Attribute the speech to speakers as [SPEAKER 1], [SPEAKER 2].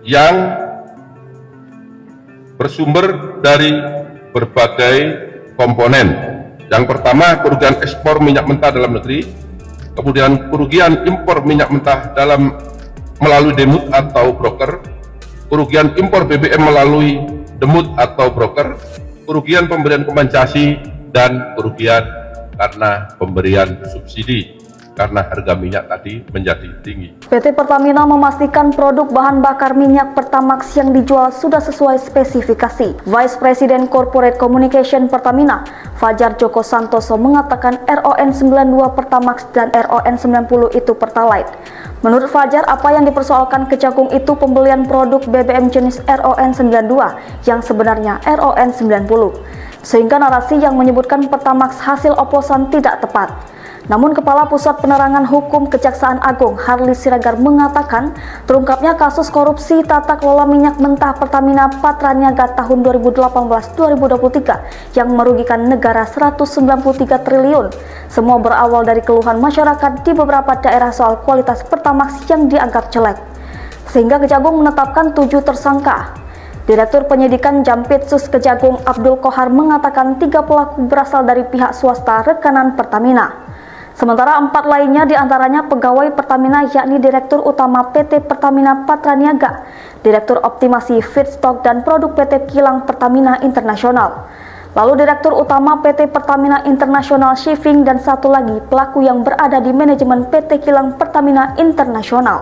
[SPEAKER 1] yang bersumber dari berbagai komponen. Yang pertama, kerugian ekspor minyak mentah dalam negeri, kemudian kerugian impor minyak mentah melalui demut atau broker, kerugian impor BBM melalui demut atau broker, kerugian pemberian kompensasi, dan kerugian karena pemberian subsidi karena harga minyak tadi menjadi tinggi.
[SPEAKER 2] PT Pertamina memastikan produk bahan bakar minyak Pertamax yang dijual sudah sesuai spesifikasi. Vice President Corporate Communication Pertamina, Fajar Joko Santoso, mengatakan RON 92 Pertamax dan RON 90 itu Pertalite. Menurut Fajar, apa yang dipersoalkan Kejagung itu pembelian produk BBM jenis RON 92 yang sebenarnya RON 90. Sehingga narasi yang menyebutkan Pertamax hasil oplosan tidak tepat. Namun Kepala Pusat Penerangan Hukum Kejaksaan Agung Harli Siregar mengatakan terungkapnya kasus korupsi tata kelola minyak mentah Pertamina Patraniaga tahun 2018-2023 yang merugikan negara 193 triliun. Semua berawal dari keluhan masyarakat di beberapa daerah soal kualitas Pertamax yang dianggap jelek. Sehingga Kejagung menetapkan 7 tersangka. Direktur Penyidikan Jampitsus Kejagung Abdul Kohar mengatakan 3 pelaku berasal dari pihak swasta rekanan Pertamina. Sementara 4 lainnya diantaranya pegawai Pertamina yakni Direktur Utama PT Pertamina Patraniaga, Direktur Optimasi Feedstock dan Produk PT Kilang Pertamina Internasional. Lalu Direktur Utama PT Pertamina International Shipping dan satu lagi pelaku yang berada di manajemen PT Kilang Pertamina Internasional.